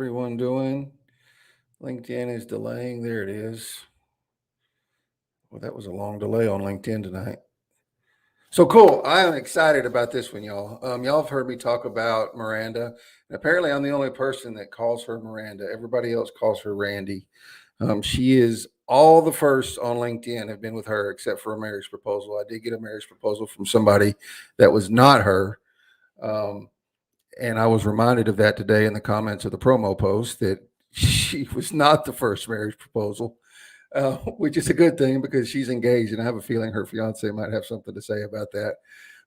Everyone doing? LinkedIn is delaying. There it is. Well, that was a long delay on LinkedIn tonight. So cool. I am excited about this one, y'all. Y'all have heard me talk about Miranda. And apparently, I'm the only person that calls her Miranda. Everybody else calls her Randy. She is all the first on LinkedIn have been with her except for a marriage proposal. I did get a marriage proposal from somebody that was not her. And I was reminded of that today in the comments of the promo post that she was not the first marriage proposal, which is a good thing because she's engaged, and I have a feeling her fiance might have something to say about that.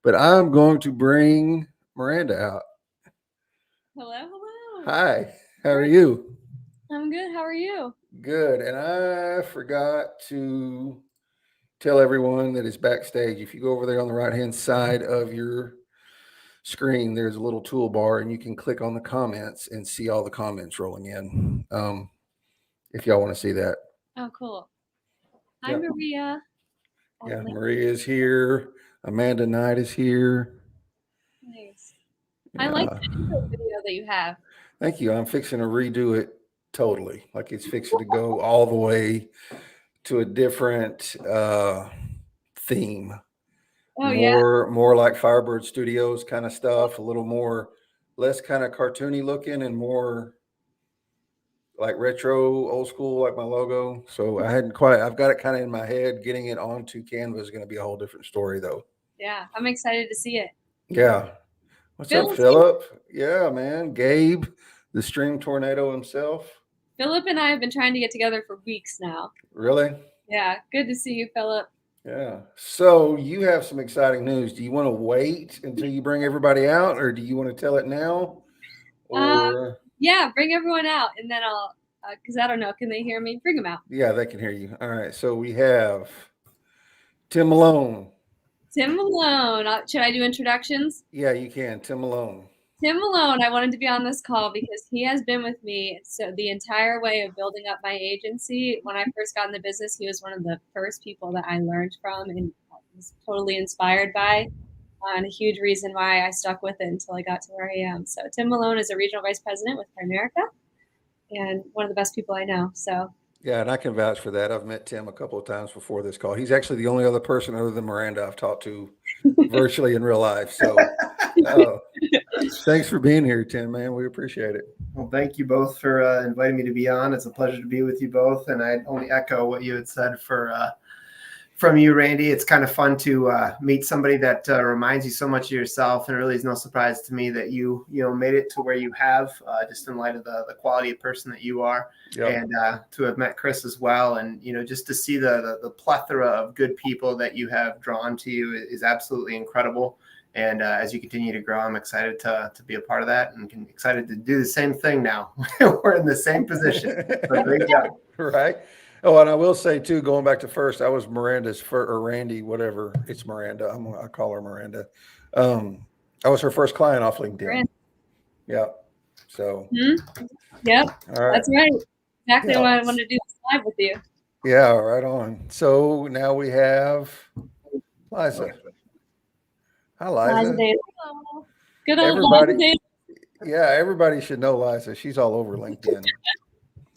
But I'm going to bring Miranda out. Hello, hello. Hi, how are you? I'm good. How are you? Good. And I forgot to tell everyone that is backstage. If you go over there on the right-hand side of your screen, there's a little toolbar, and you can click on the comments and see all the comments rolling in. If y'all want to see that. Oh, cool. Hi, Yep. Maria. Yeah, Maria is here. Amanda Knight is here. Nice. I like the intro video that you have. Thank you. I'm fixing to redo it totally. Like it's fixing to go all the way to a different theme. Oh, yeah. More like Firebird Studios kind of stuff, a little more less kind of cartoony looking and more like retro, old school, like my logo. So I've got it kind of in my head. Getting it onto Canva is going to be a whole different story, though. Yeah, I'm excited to see it. Yeah. What's up, Philip? Yeah, man. Gabe, the stream tornado himself. Philip and I have been trying to get together for weeks now. Really? Yeah. Good to see you, Philip. Yeah. So you have some exciting news. Do you want to wait until you bring everybody out, or do you want to tell it now? Or yeah, bring everyone out, and then I'll, because I don't know, can they hear me? Bring them out. Yeah, they can hear you. All right. So we have Tim Malone. Tim Malone. Should I do introductions? Yeah, you can. Tim Malone. Tim Malone, I wanted to be on this call because he has been with me so the entire way of building up my agency. When I first got in the business, he was one of the first people that I learned from and was totally inspired by, and a huge reason why I stuck with it until I got to where I am. So Tim Malone is a regional vice president with Primerica and one of the best people I know. So yeah, and I can vouch for that. I've met Tim a couple of times before this call. He's actually the only other person other than Miranda I've talked to virtually in real life. So thanks for being here, Tim, man. We appreciate it. Well, thank you both for inviting me to be on. It's a pleasure to be with you both. And I'd only echo what you had said from you, Randy. It's kind of fun to meet somebody that reminds you so much of yourself. And it really is no surprise to me that you made it to where you have, just in light of the quality of person that you are. Yep. And to have met Chris as well. And, just to see the plethora of good people that you have drawn to you is absolutely incredible. And as you continue to grow, I'm excited to be a part of that and excited to do the same thing now. We're in the same position. So great job. Right. Oh, and I will say too, going back to first, I was Miranda's or Randy, whatever. It's Miranda. I call her Miranda. I was her first client off LinkedIn. Miranda. Yeah. So. Mm-hmm. Yep. All right. That's right. Exactly what I wanted to do live with you. Yeah. Right on. So now we have Liza. Hi, Liza. Good old everybody. Liza. Yeah, everybody should know Liza. She's all over LinkedIn.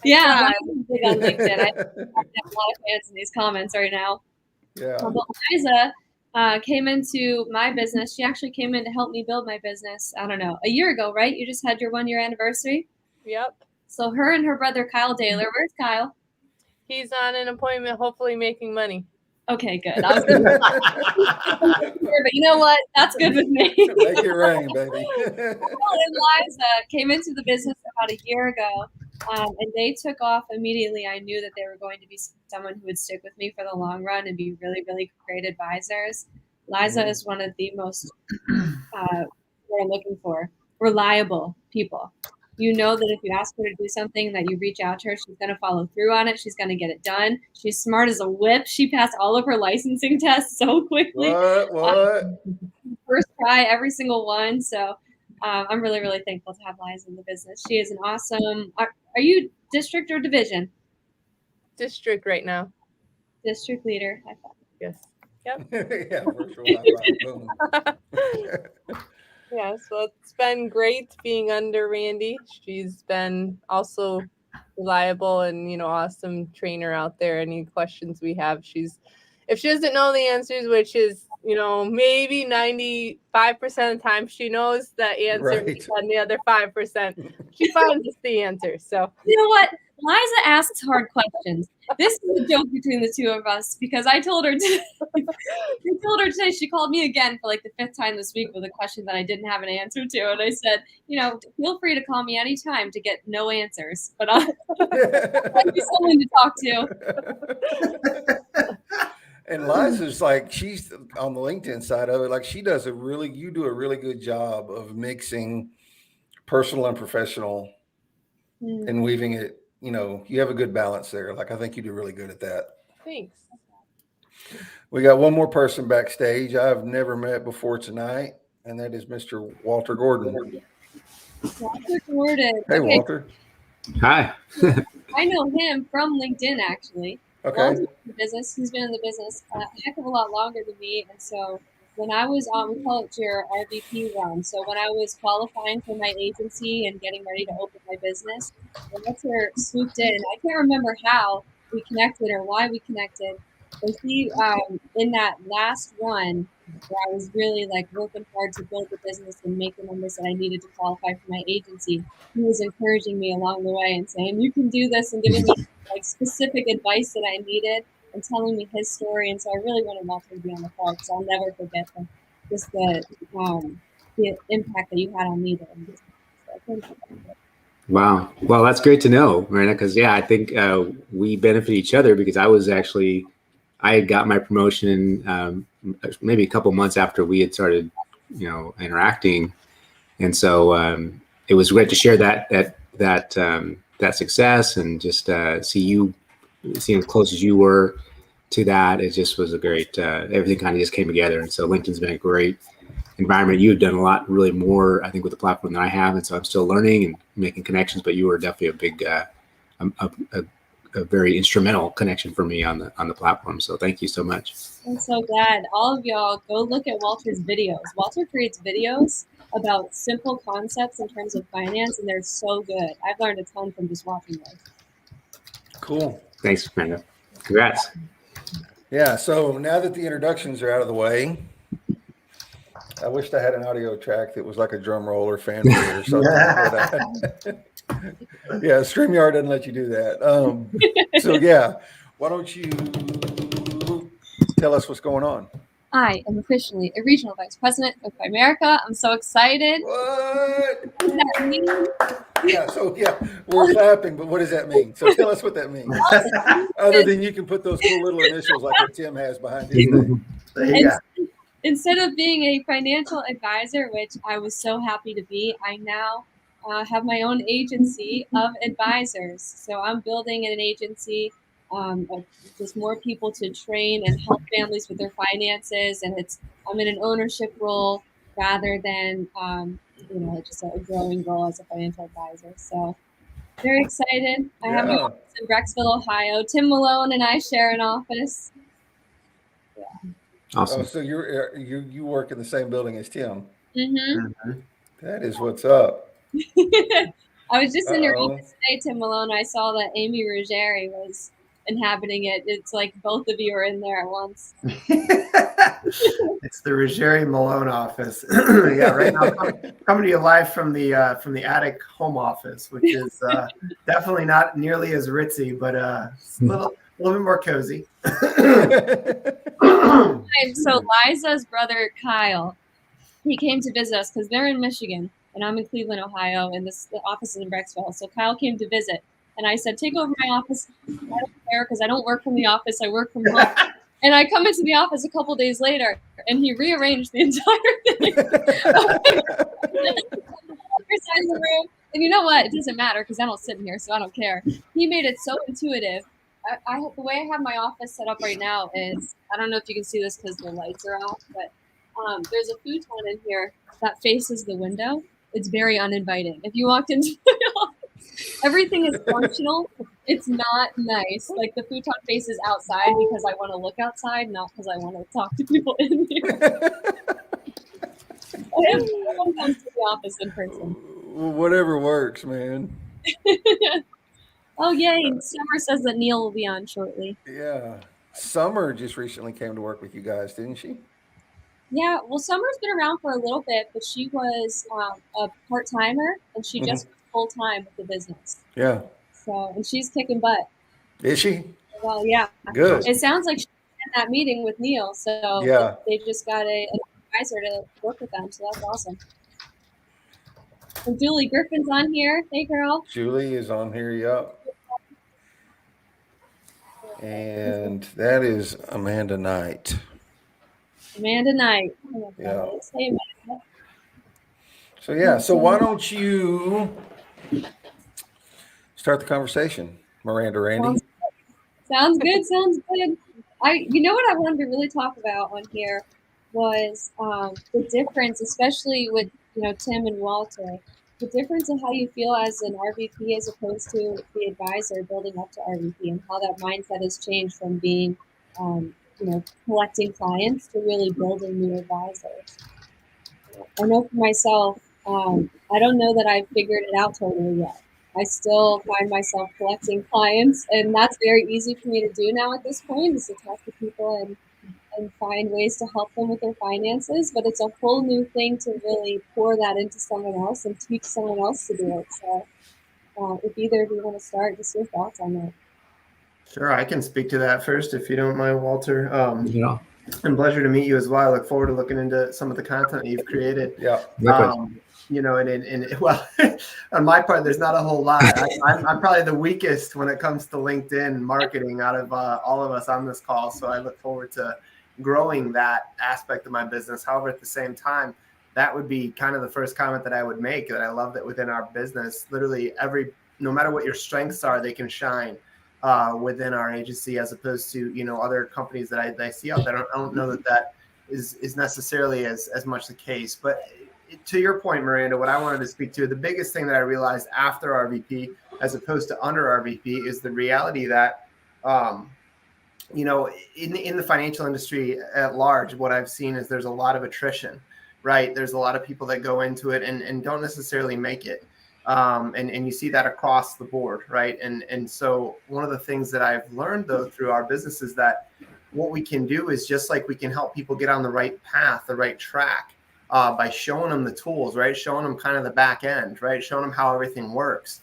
Yeah, I'm big on LinkedIn. I have a lot of fans in these comments right now. Yeah. Well, Liza came into my business. She actually came in to help me build my business, I don't know, a year ago, right? You just had your 1-year anniversary? Yep. So her and her brother, Kyle Daylor. Where's Kyle? He's on an appointment, hopefully making money. Okay, good. I was but you know what? That's good with me. Make it rain, baby. And Liza came into the business about a year ago, and they took off immediately. I knew that they were going to be someone who would stick with me for the long run and be really, really great advisors. Liza is one of the most, what I'm looking for, reliable people. You know that if you ask her to do something, that you reach out to her, she's going to follow through on it. She's going to get it done. She's smart as a whip. She passed all of her licensing tests so quickly. What? First try, every single one. So I'm really, really thankful to have Liza in the business. She is an awesome. Are you district or division? District right now. District leader. High five. Yes. Yep. Yeah, virtual high five. Boom. Yeah, so it's been great being under Randy. She's been also reliable and, awesome trainer out there. Any questions we have, if she doesn't know the answers, which is, maybe 95% of the time she knows the answer, Right. and the other 5%, she finds us the answer. So You know what? Liza asks hard questions. This is a joke between the two of us because I told her today. She called me again for like the 5th time this week with a question that I didn't have an answer to, and I said, feel free to call me anytime to get no answers, but I'll be someone to talk to. And Liza's like, she's on the LinkedIn side of it. Like you do a really good job of mixing personal and professional and weaving it. You have a good balance there. Like, I think you do really good at that. thanks. We got one more person backstage I've never met before tonight, and that is Mr. Walter Gordon. Walter Gordon. Hey, Okay. Walter. Hi. I know him from LinkedIn, actually. Okay. Walter's in the business. He's been in the business a heck of a lot longer than me. And so when I was on, we call it your RVP run. So when I was qualifying for my agency and getting ready to open my business, Walter swooped in. I can't remember how we connected or why we connected, but he, in that last run, where I was really like working hard to build the business and make the numbers that I needed to qualify for my agency, he was encouraging me along the way and saying, you can do this, and giving me like specific advice that I needed and telling me his story. And so I really wanted Walter to be on the call because I'll never forget the impact that you had on me there. So Wow. Well, that's great to know, Miranda, because I think we benefit each other because I had got my promotion maybe a couple months after we had started, interacting. And so it was great to share that success and just seeing as close as you were to that. It just was a great, everything kind of just came together. And so LinkedIn's been a great environment. You've done a lot, really more, I think, with the platform than I have. And so I'm still learning and making connections, but you were definitely a big, a very instrumental connection for me on the platform. So thank you so much. I'm so glad. All of y'all go look at Walter's videos. Walter creates videos about simple concepts in terms of finance, and they're so good. I've learned a ton from just watching those. Cool. Thanks, Miranda. Congrats. Yeah. So now that the introductions are out of the way, I wished I had an audio track that was like a drum roll or fanfare or something. Yeah, StreamYard doesn't let you do that. So yeah, why don't you tell us what's going on? I am officially a regional vice president of Primerica. I'm so excited. What does that mean? Yeah, we're clapping, but what does that mean? So tell us what that means. Other than you can put those cool little initials like what Tim has behind his name. Instead of being a financial advisor, which I was so happy to be, I now have my own agency of advisors. So I'm building an agency of just more people to train and help families with their finances. And I'm in an ownership role rather than, just a growing role as a financial advisor. So very excited. I have my office in Brecksville, Ohio. Tim Malone and I share an office. Yeah. Awesome. Oh, so you work in the same building as Tim. Mm-hmm. That is what's up. I was just in your office today, Tim Malone. I saw that Amy Ruggieri was inhabiting it. It's like both of you are in there at once. It's the Ruggieri Malone office. Yeah, right now coming to you live from the attic home office, which is definitely not nearly as ritzy, but a little bit more cozy. So Liza's brother Kyle, he came to visit us because they're in Michigan and I'm in Cleveland, Ohio, and the office is in Brecksville. So Kyle came to visit, and I said, "Take over my office." I don't care because I don't work from the office; I work from home. And I come into the office a couple days later, and he rearranged the entire thing. Side of the room. And you know what? It doesn't matter because I don't sit in here, so I don't care. He made it so intuitive. The way I have my office set up right now is, I don't know if you can see this because the lights are off, but there's a futon in here that faces the window. It's very uninviting. If you walked into my office, everything is functional. It's not nice. Like the futon faces outside because I want to look outside, not because I want to talk to people in here. Everyone comes to the office in person. Whatever works, man. Oh, yay. Summer says that Neil will be on shortly. Yeah. Summer just recently came to work with you guys, didn't she? Yeah, well, Summer's been around for a little bit, but she was a part-timer, and she just went full-time with the business. Yeah. So, and she's kicking butt. Is she? Well, yeah. Good. It sounds like she's in that meeting with Neil, so Yeah. they just got an advisor to work with them, so that's awesome. And Julie Griffin's on here. Hey, girl. Julie is on here, yep. And that is Amanda Knight. Amanda Knight. Yeah. Hey, Amanda. So yeah, so why don't you start the conversation, Miranda Randy? Sounds good. Sounds good. You know what I wanted to really talk about on here was the difference, especially with Tim and Walter, the difference in how you feel as an RVP as opposed to the advisor building up to RVP, and how that mindset has changed from being collecting clients to really building new advisors. I know for myself, I don't know that I've figured it out totally yet. I still find myself collecting clients, and that's very easy for me to do now at this point, is to talk to people and find ways to help them with their finances. But it's a whole new thing to really pour that into someone else and teach someone else to do it. So if either of you want to start, just your thoughts on that. Sure, I can speak to that first if you don't mind, Walter. Yeah. And pleasure to meet you as well. I look forward to looking into some of the content that you've created. Yeah. And well, on my part, there's not a whole lot. I'm probably the weakest when it comes to LinkedIn marketing out of all of us on this call. So I look forward to growing that aspect of my business. However, at the same time, that would be kind of the first comment that I would make, that I love that within our business, literally no matter what your strengths are, they can shine within our agency, as opposed to, other companies that I see out there. I don't know that is necessarily as much the case. But to your point, Miranda, what I wanted to speak to, the biggest thing that I realized after RVP as opposed to under RVP is the reality that, in the financial industry at large, what I've seen is there's a lot of attrition, right? There's a lot of people that go into it and don't necessarily make it. And you see that across the board, right? And so one of the things that I've learned, though, through our business is that what we can do is, just like we can help people get on the right path, the right track, by showing them the tools, right? Showing them kind of the back end, right? Showing them how everything works.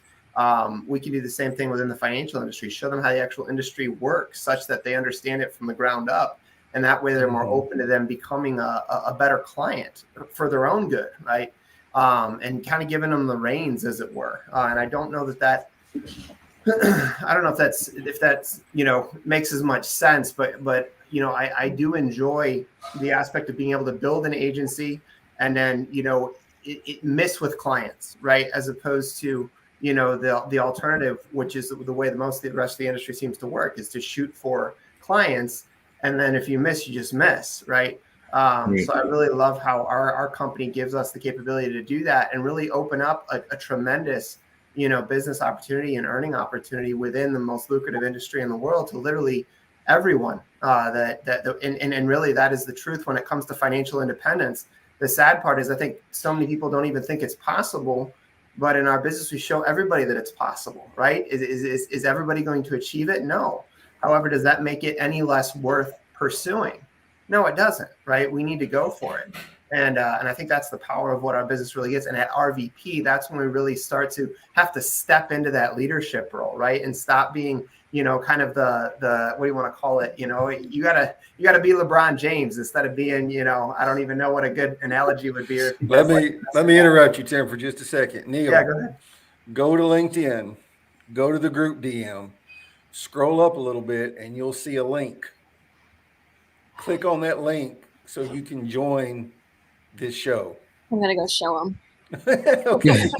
We can do the same thing within the financial industry, show them how the actual industry works such that they understand it from the ground up. And that way they're more open to them becoming a better client for their own good, right? And kind of giving them the reins, as it were. And I don't know that I don't know if that's makes as much sense, but I do enjoy the aspect of being able to build an agency and then it miss with clients, right? As opposed to the alternative, which is the way that most of the rest of the industry seems to work, is to shoot for clients, and then if you miss, you just miss, right? So I really love how our company gives us the capability to do that and really open up a tremendous business opportunity and earning opportunity within the most lucrative industry in the world to literally everyone. And really that is the truth when it comes to financial independence. The sad part is I think so many people don't even think it's possible, but in our business we show everybody that it's possible, right? Is everybody going to achieve it? No. However, does that make it any less worth pursuing? No, it doesn't, right? We need to go for it. And I think that's the power of what our business really is. And at RVP, that's when we really start to have to step into that leadership role, right? And stop being, kind of the what do you want to call it? You gotta be LeBron James instead of being, I don't even know what a good analogy would be. Let me interrupt you, Tim, for just a second. Neil, yeah, go ahead. Go to LinkedIn, go to the group DM, scroll up a little bit, and you'll see a link. Click on that link so you can join this show. I'm gonna go show them. Okay.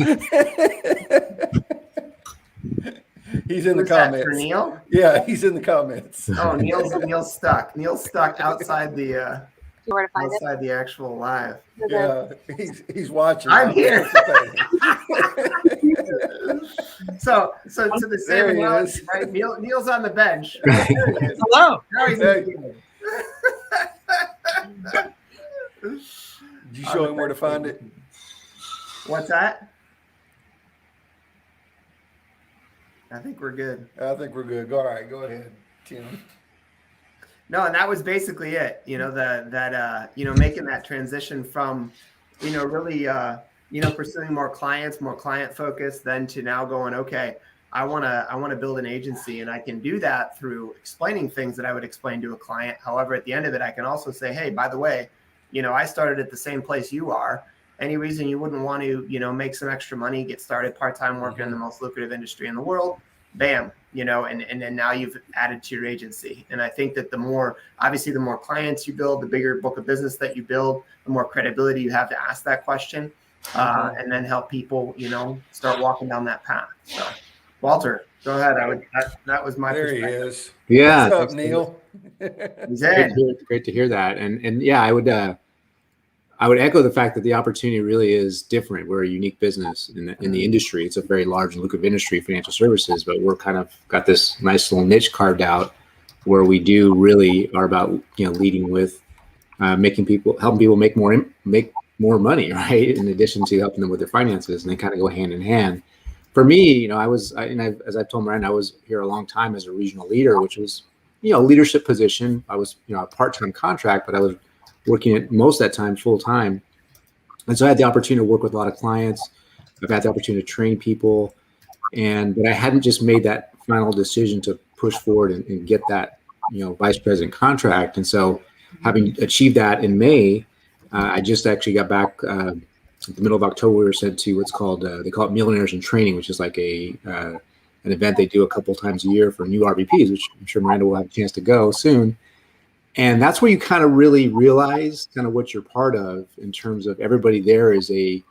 He's in the comments. For Neil? Yeah, he's in the comments. Oh, Neil's stuck. Neil's stuck outside the Where to find outside the actual live. Yeah, he's watching. I'm here. So to the same analogy, right? Neil's on the bench. Right? There he is. Hello. Now he's in the game. Did you show him where to find it? What's that? I think we're good. I think we're good. All right, go ahead, Tim. No, and that was basically it. You know, making that transition from, really, pursuing more clients, more client focused, then to now going, okay, I want to build an agency, and I can do that through explaining things that I would explain to a client. However, at the end of it, I can also say, hey, by the way, I started at the same place you are. Any reason you wouldn't want to, make some extra money, get started part-time working in the most lucrative industry in the world, bam, and then now you've added to your agency. And I think that the more clients you build, the bigger book of business that you build, the more credibility you have to ask that question, and then help people, start walking down that path. So, Walter, go ahead. That was my There he perspective. is. Yeah. What's up, Neil? He's in. Great to hear that. And yeah, I would echo the fact that the opportunity really is different. We're a unique business in the industry. It's a very large and lucrative industry, financial services, but we're kind of got this nice little niche carved out where we do really are about, leading with helping people make more money, right? In addition to helping them with their finances, and they kind of go hand in hand. For me, as I've told Miranda, I was here a long time as a regional leader, which was, a leadership position. I was, a part-time contract, but I was working at most of that time full time. And so I had the opportunity to work with a lot of clients. I've had the opportunity to train people, but I hadn't just made that final decision to push forward and get that, vice president contract. And so having achieved that in May, I just actually got back at the middle of October. We were sent to what's called, they call it Millionaires in Training, which is like an event they do a couple times a year for new RVPs, which I'm sure Miranda will have a chance to go soon. And that's where you kind of really realize kind of what you're part of in terms of everybody there is a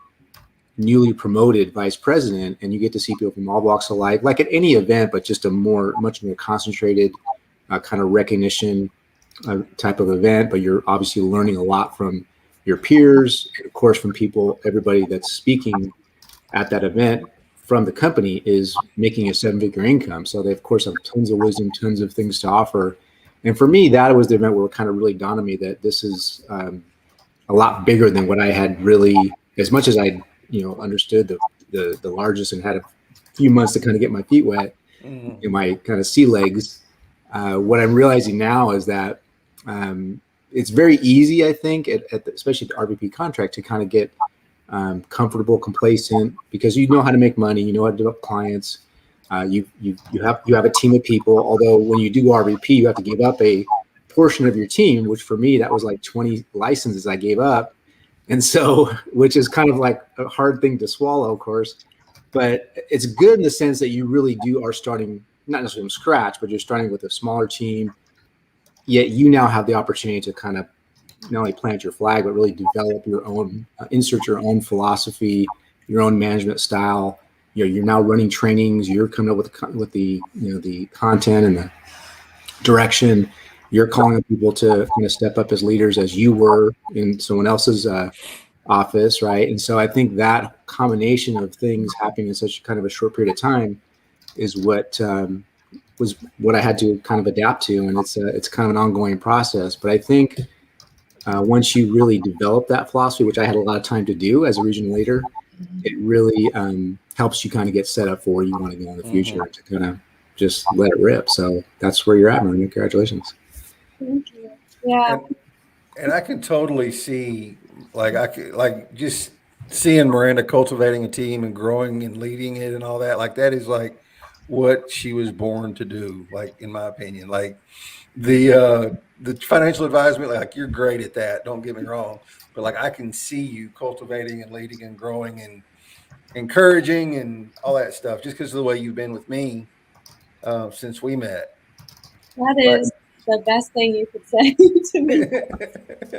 newly promoted vice president, and you get to see people from all walks of life, like at any event, but just a much more concentrated kind of recognition type of event. But you're obviously learning a lot from your peers, and of course from everybody that's speaking at that event from the company is making a 7-figure income. So they of course have tons of wisdom, tons of things to offer. And for me, that was the event where it kind of really dawned on me that this is a lot bigger than what I had really, as much as I, understood the largest and had a few months to kind of get my feet wet in my kind of sea legs. What I'm realizing now is that it's very easy, I think, especially the RVP contract, to kind of get comfortable, complacent, because you know how to make money, you know how to develop clients. You have a team of people, although when you do RVP, you have to give up a portion of your team, which for me, that was like 20 licenses I gave up. And so, which is kind of like a hard thing to swallow, of course, but it's good in the sense that you really are starting, not necessarily from scratch, but you're starting with a smaller team, yet you now have the opportunity to kind of not only plant your flag, but really develop your own, insert your own philosophy, your own management style. You're now running trainings. You're coming up with the content and the direction. You're calling on people to kind of step up as leaders as you were in someone else's office, right? And so I think that combination of things happening in such kind of a short period of time is what was what I had to kind of adapt to, and it's kind of an ongoing process. But I think once you really develop that philosophy, which I had a lot of time to do as a regional leader, it really helps you kind of get set up for where you want to go in the future to kind of just let it rip. So that's where you're at, Miranda. Congratulations. Thank you. Yeah. And I can totally see, just seeing Miranda cultivating a team and growing and leading it and all that. Like that is like what she was born to do. Like in my opinion, like the financial advisement, like you're great at that. Don't get me wrong, but like I can see you cultivating and leading and growing and encouraging and all that stuff just because of the way you've been with me since we met. That is the best thing you could say to me.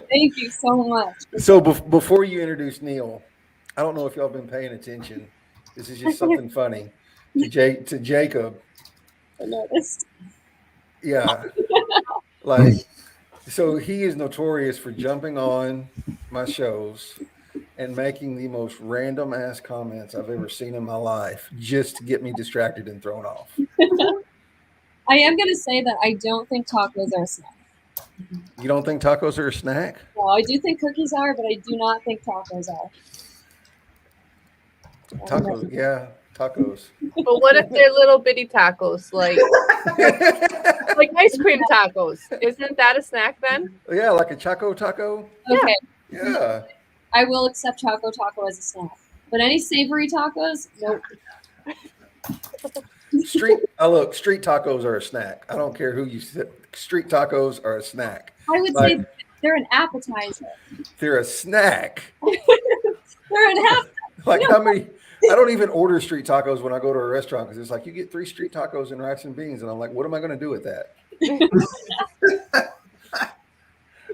Thank you so much. So before you introduce Neil, I don't know if y'all been paying attention. This is just something funny to Jacob. I noticed. Yeah. Like, so he is notorious for jumping on my shows and making the most random ass comments I've ever seen in my life just to get me distracted and thrown off. I am going to say that I don't think tacos are a snack. You don't think tacos are a snack? No, I do think cookies are, but I do not think tacos are. Tacos, yeah, tacos. But what if they're little bitty tacos, like ice cream tacos? Isn't that a snack then? Yeah, like a Choco Taco. Okay, Yeah. I will accept Choco Taco as a snack. But any savory tacos, nope. Street tacos are a snack. I don't care who you said. Street tacos are a snack. I would Like, say they're an appetizer. they're a snack. They're an appetizer. Like how many? I don't even order street tacos when I go to a restaurant because it's like you get 3 street tacos and rice and beans, and I'm like, what am I going to do with that?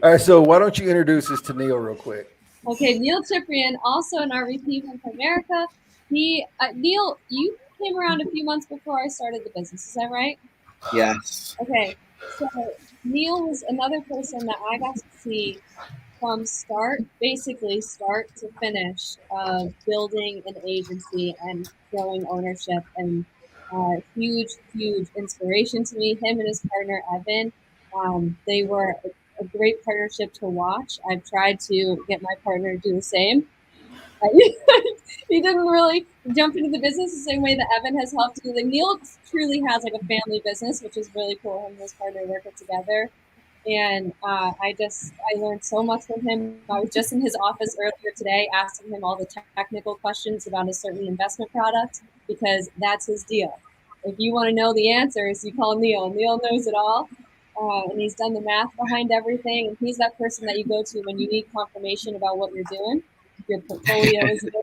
All right, so why don't you introduce us to Neil real quick? Okay, Neil Ciprian, also an RVP from Primerica. Neil, you came around a few months before I started the business. Is that right? Yes. Okay, so Neil was another person that I got to see from basically start to finish, building an agency and growing ownership, and huge inspiration to me. Him and his partner Evan, they were a great partnership to watch. I've tried to get my partner to do the same. He didn't really jump into the business the same way that Evan has helped do. Like Neil truly has like a family business, which is really cool. Him and his partner working together. And I learned so much from him. I was just in his office earlier today asking him all the technical questions about a certain investment product, because that's his deal. If you want to know the answers, you call Neil. Neil knows it all. And he's done the math behind everything. And he's that person that you go to when you need confirmation about what you're doing. If your portfolio is good,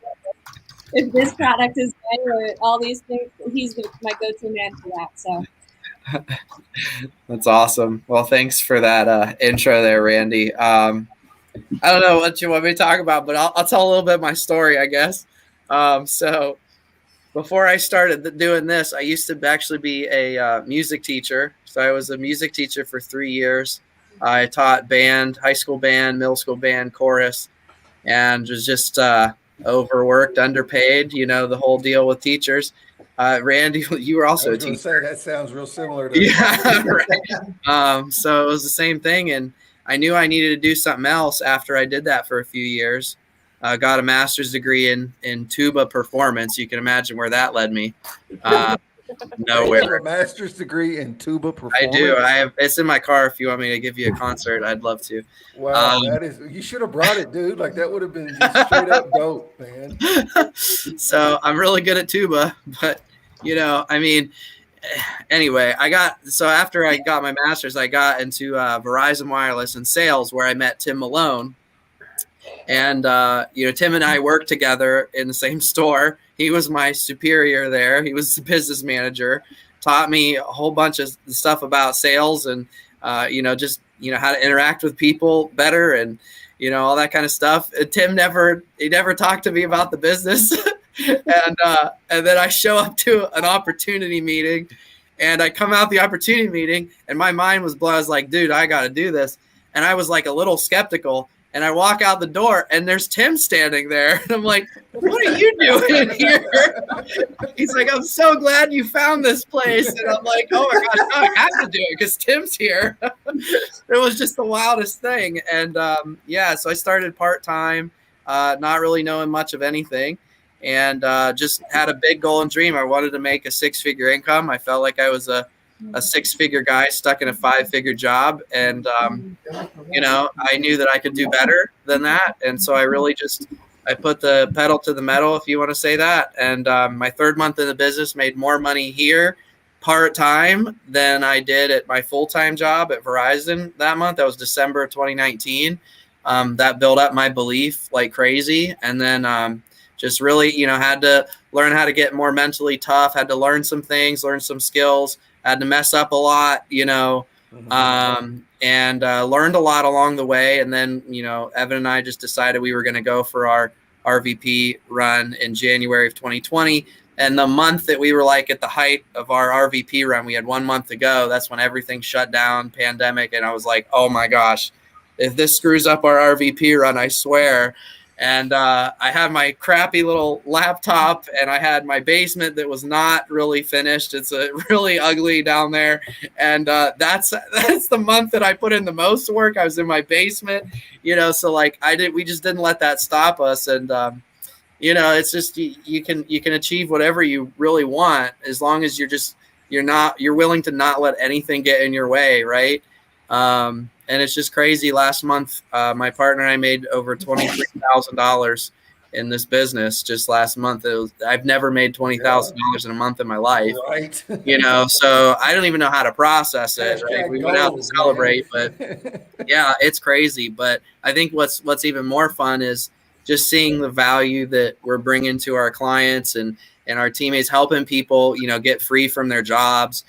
if this product is good, or all these things, he's my go-to man for that. So. That's awesome. Well, thanks for that intro there, Randy. I don't know what you want me to talk about, but I'll tell a little bit of my story, I guess. So before I started doing this, I used to actually be a music teacher. So I was a music teacher for 3 years. I taught band, high school band, middle school band, chorus, and was just overworked, underpaid, the whole deal with teachers. Randy, you were also a teacher. Say, that sounds real similar to right. So it was the same thing, and I knew I needed to do something else after I did that for a few years. Got a master's degree in tuba performance. You can imagine where that led me. Nowhere. You have a master's degree in tuba performance? I do. It's in my car. If you want me to give you a concert, I'd love to. Wow, you should have brought it, dude. Like that would have been just straight up dope, man. So I'm really good at tuba, but anyway, after I got my master's, I got into Verizon Wireless and sales, where I met Tim Malone. And, Tim and I worked together in the same store. He was my superior there. He was the business manager, taught me a whole bunch of stuff about sales and, how to interact with people better and, all that kind of stuff. And Tim never talked to me about the business. And then I show up to an opportunity meeting, and I come out the opportunity meeting, and my mind was blown. I was like, dude, I got to do this. And I was like a little skeptical. And I walk out the door, and there's Tim standing there. And I'm like, what are you doing here? He's like, I'm so glad you found this place. And I'm like, oh my gosh, I have to do it because Tim's here. It was just the wildest thing. And so I started part-time, not really knowing much of anything, and just had a big goal and dream. I wanted to make a 6-figure income. I felt like I was a 6-figure guy stuck in a 5-figure job. And, I knew that I could do better than that. And so I really I put the pedal to the metal, if you want to say that. And my 3rd month in the business made more money here part-time than I did at my full-time job at Verizon that month. That was December of 2019. That built up my belief like crazy. And then just really, had to learn how to get more mentally tough, had to learn some things, learn some skills, had to mess up a lot, and learned a lot along the way. And then, Evan and I just decided we were going to go for our RVP run in January of 2020. And the month that we were like at the height of our RVP run, we had 1 month to go. That's when everything shut down, pandemic. And I was like, oh my gosh, if this screws up our RVP run, I swear. And I had my crappy little laptop, and I had my basement that was not really finished. It's really ugly down there. And that's the month that I put in the most work. I was in my basement, so like we just didn't let that stop us. And it's just you can achieve whatever you really want as long as you're willing to not let anything get in your way, right? And it's just crazy. Last month, my partner and I made over $23,000 in this business just last month. I've never made $20,000 in a month in my life, Right. so I don't even know how to process it. Right? We went out to celebrate, but yeah, it's crazy. But I think what's even more fun is just seeing the value that we're bringing to our clients and our teammates, helping people, get free from their jobs,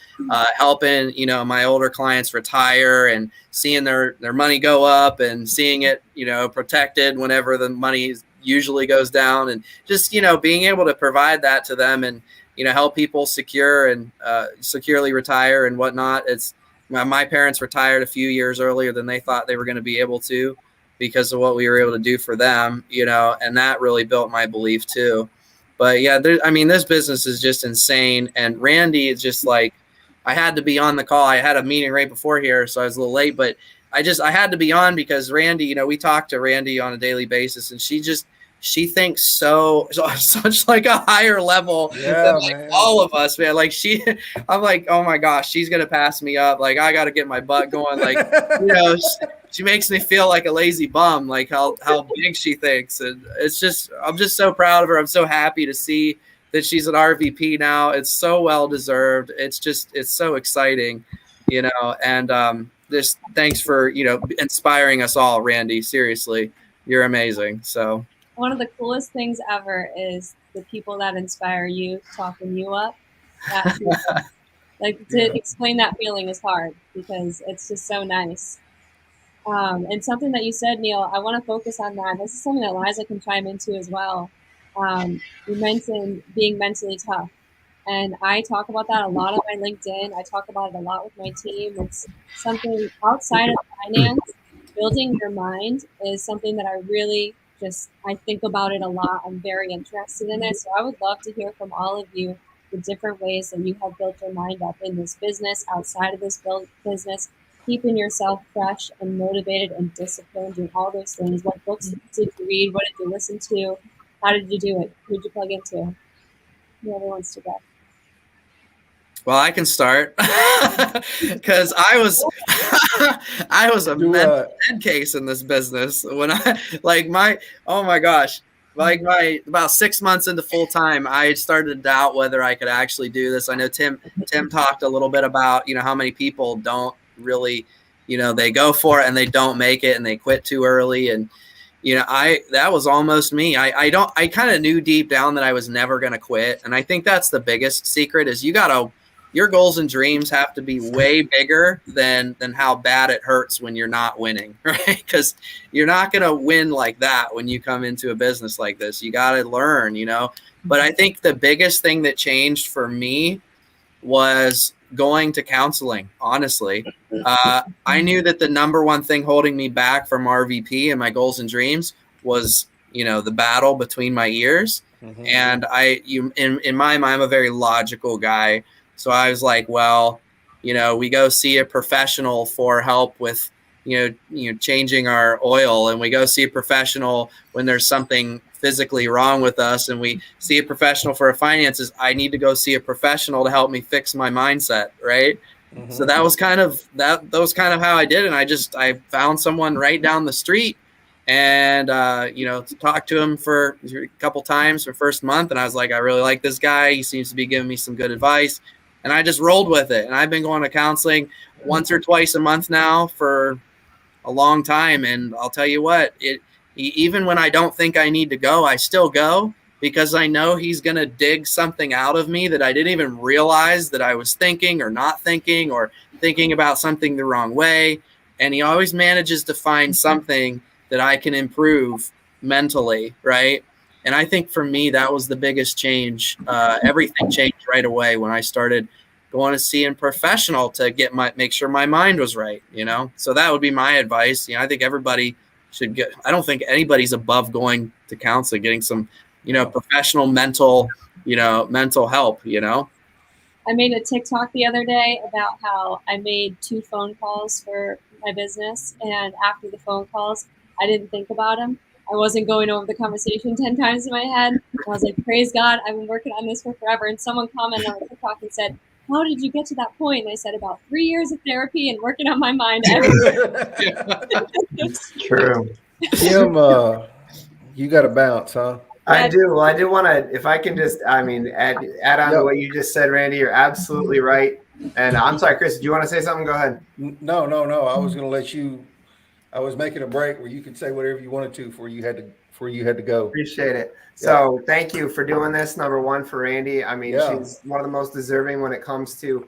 helping, my older clients retire and seeing their money go up and seeing it, protected whenever the money usually goes down, and just, being able to provide that to them and, help people secure and securely retire and whatnot. It's my parents retired a few years earlier than they thought they were going to be able to because of what we were able to do for them, and that really built my belief too. But yeah, this business is just insane. And Randy is just like, I had to be on the call. I had a meeting right before here, so I was a little late, but I had to be on because Randy, we talk to Randy on a daily basis, and she thinks such like a higher level than like all of us, man. Like I'm like, oh my gosh, she's going to pass me up. Like I got to get my butt going. Like, she makes me feel like a lazy bum, like how big she thinks. And I'm just so proud of her. I'm so happy to see that she's an RVP now. It's so well-deserved. It's so exciting, and just thanks for, inspiring us all, Randy. Seriously, you're amazing. So one of the coolest things ever is the people that inspire you, talking you up. To explain that feeling is hard because it's just so nice. And something that you said, Neil, I want to focus on that. This is something that Liza can chime into as well. You mentioned being mentally tough. And I talk about that a lot on my LinkedIn. I talk about it a lot with my team. It's something outside of finance. Building your mind is something that I really I think about it a lot. I'm very interested in it. So I would love to hear from all of you the different ways that you have built your mind up in this business, outside of this business, keeping yourself fresh and motivated and disciplined and all those things. What books did you read? What did you listen to? How did you do it? Who did you plug into? Whoever wants to go. Well, I can start because I was a mental head case in this business when oh my gosh, about 6 months into full time, I started to doubt whether I could actually do this. I know Tim talked a little bit about, how many people don't really, they go for it and they don't make it and they quit too early. And, that was almost me. I kind of knew deep down that I was never going to quit. And I think that's the biggest secret is your goals and dreams have to be way bigger than how bad it hurts when you're not winning, right? Because you're not going to win like that when you come into a business like this. You got to learn, But I think the biggest thing that changed for me was going to counseling, honestly. I knew that the number one thing holding me back from RVP and my goals and dreams was, the battle between my ears. Mm-hmm. And in my mind, I'm a very logical guy. So I was like, well, we go see a professional for help with, changing our oil, and we go see a professional when there's something physically wrong with us, and we see a professional for our finances. I need to go see a professional to help me fix my mindset. Right. Mm-hmm. So that was kind of how I did it. And I found someone right down the street and, talked to him for a couple times for first month. And I was like, I really like this guy. He seems to be giving me some good advice. And I just rolled with it. And I've been going to counseling once or twice a month now for a long time. And I'll tell you what, even when I don't think I need to go, I still go because I know he's going to dig something out of me that I didn't even realize that I was thinking or not thinking or thinking about something the wrong way. And he always manages to find something that I can improve mentally, right? And I think for me, that was the biggest change. Everything changed right away when I started going to see a professional to make sure my mind was right, So that would be my advice. I think everybody should get. I don't think anybody's above going to counseling, getting some, professional mental help. I made a TikTok the other day about how I made 2 phone calls for my business, and after the phone calls, I didn't think about them. I wasn't going over the conversation 10 times in my head. I was like, praise God, I've been working on this for forever. And someone commented on TikTok and said, how did you get to that point? And I said, about 3 years of therapy and working on my mind every day. It's true. Tim, you got to bounce, huh? I do. Well, I do want to, if I can just, add on to what you just said, Randy. You're absolutely right. And I'm sorry, Chris, do you want to say something? Go ahead. No. I was going to let you. I was making a break where you could say whatever you wanted to before you had to go. Appreciate it. So thank you for doing this. Number one for Randy. I mean, she's one of the most deserving when it comes to,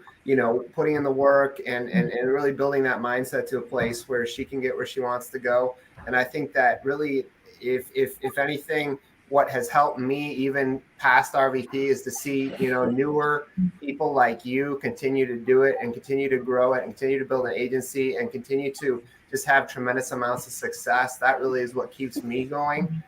putting in the work and really building that mindset to a place where she can get where she wants to go. And I think that really, if anything, what has helped me even past RVP is to see, newer people like you continue to do it and continue to grow it and continue to build an agency and continue to just have tremendous amounts of success. That really is what keeps me going.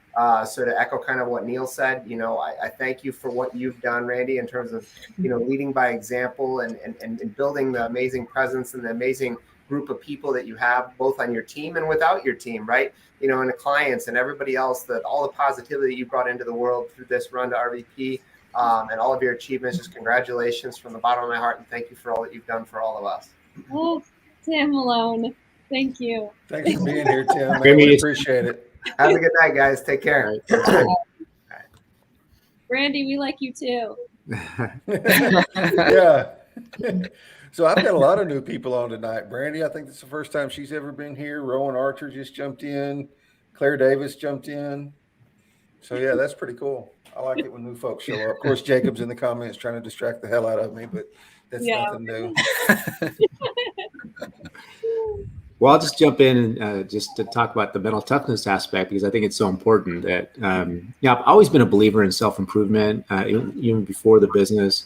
So to echo kind of what Neil said, I thank you for what you've done, Randy, in terms of, leading by example and building the amazing presence and the amazing group of people that you have both on your team and without your team, right? And the clients and everybody else, that all the positivity you brought into the world through this run to RVP and all of your achievements. Just congratulations from the bottom of my heart. And thank you for all that you've done for all of us. Oh, Tim Malone. Thank you. Thanks for being here, Tim. Man, we appreciate it. Have a good night, guys. Take care. Brandy, we like you too. Yeah. So I've got a lot of new people on tonight. Brandy, I think it's the first time she's ever been here. Rowan Archer just jumped in. Claire Davis jumped in. So yeah, that's pretty cool. I like it when new folks show up. Of course, Jacob's in the comments trying to distract the hell out of me, but that's nothing new. Well, I'll just jump in and just to talk about the mental toughness aspect, because I think it's so important that, I've always been a believer in self-improvement, even before the business.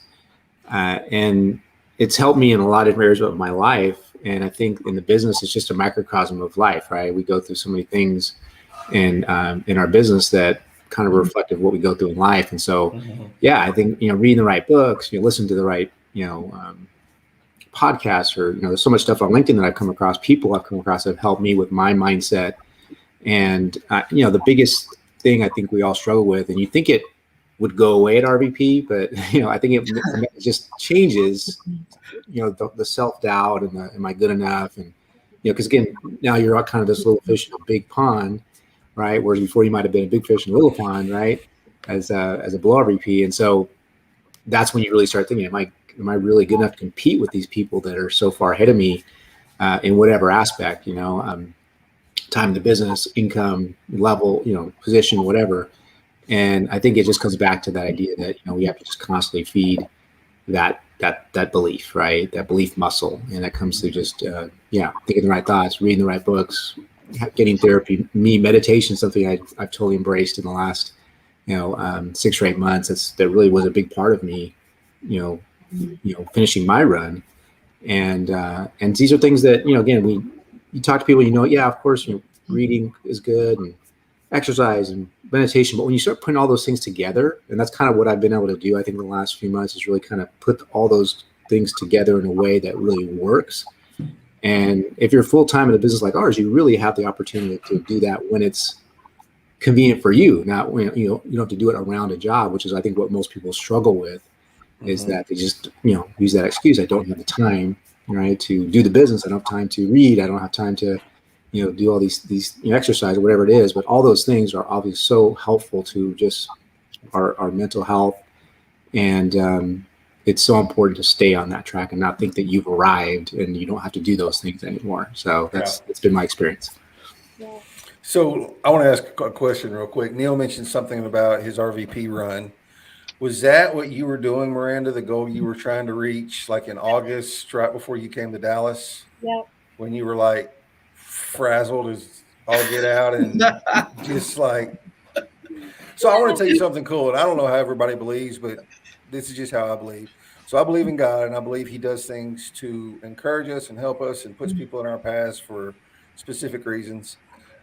And it's helped me in a lot of areas of my life. And I think in the business, it's just a microcosm of life, right? We go through so many things in our business that kind of reflective of what we go through in life. And so, I think, reading the right books, listen to the right, podcasts, or, there's so much stuff on LinkedIn that I've come across, people I've come across that have helped me with my mindset. And, the biggest thing I think we all struggle with, and you think it would go away at RVP, but I think it just changes, the self-doubt and the, am I good enough? And, because again, now you're kind of this little fish in a big pond, right? Whereas before you might've been a big fish in a little pond, right? As a below RVP. And so that's when you really start thinking, am I really good enough to compete with these people that are so far ahead of me in whatever aspect, time in the business, income, level, position, whatever. And I think it just comes back to that idea that, we have to just constantly feed that belief, right? That belief muscle. And that comes through just, thinking the right thoughts, reading the right books, getting therapy. Meditation, something I've totally embraced in the last, 6 or 8 months. That really was a big part of me, finishing my run. And these are things that, again, you talk to people, of course, reading is good and exercise and meditation, but when you start putting all those things together, and that's kind of what I've been able to do, I think, in the last few months, is really kind of put all those things together in a way that really works. And if you're full-time in a business like ours, you really have the opportunity to do that when it's convenient for you, not when, you don't have to do it around a job, which is, I think, what most people struggle with, is that they just, use that excuse. I don't have the time, right, to do the business. I don't have time to read. I don't have time to, do all these exercise or whatever it is. But all those things are obviously so helpful to just our mental health. And it's so important to stay on that track and not think that you've arrived and you don't have to do those things anymore. So it's been my experience. Yeah. So I want to ask a question real quick. Neil mentioned something about his RVP run. Was that what you were doing, Miranda, the goal you were trying to reach, like in August, right before you came to Dallas? Yep. When you were like frazzled as all get out and just like, so I want to tell you something cool. And I don't know how everybody believes, but this is just how I believe. So I believe in God, and I believe he does things to encourage us and help us and puts people in our paths for specific reasons.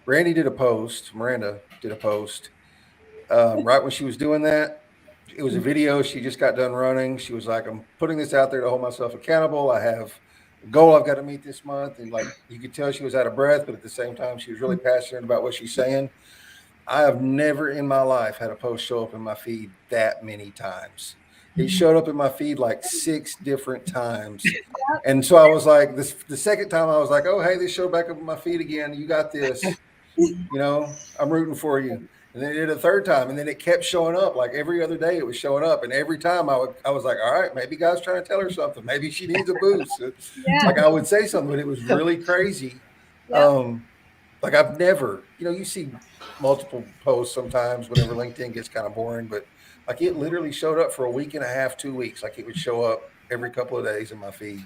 Randy did a post. Miranda did a post right when she was doing that. It was a video she just got done running. She was like, I'm putting this out there to hold myself accountable. I have a goal I've got to meet this month. And like you could tell she was out of breath, but at the same time, she was really passionate about what she's saying. I have never in my life had a post show up in my feed that many times. It showed up in my feed like 6 different times. And so I was like, the second time I was like, oh, hey, this showed back up in my feed again. You got this. You know, I'm rooting for you. And then it did a third time, and then it kept showing up. Like every other day, it was showing up, and every time I was like, all right, maybe God's trying to tell her something. Maybe she needs a boost. Yeah. Like I would say something, but it was really crazy. Yeah. Like I've never, you see multiple posts sometimes whenever LinkedIn gets kind of boring, but like it literally showed up for a week and a half, 2 weeks. Like it would show up every couple of days in my feed.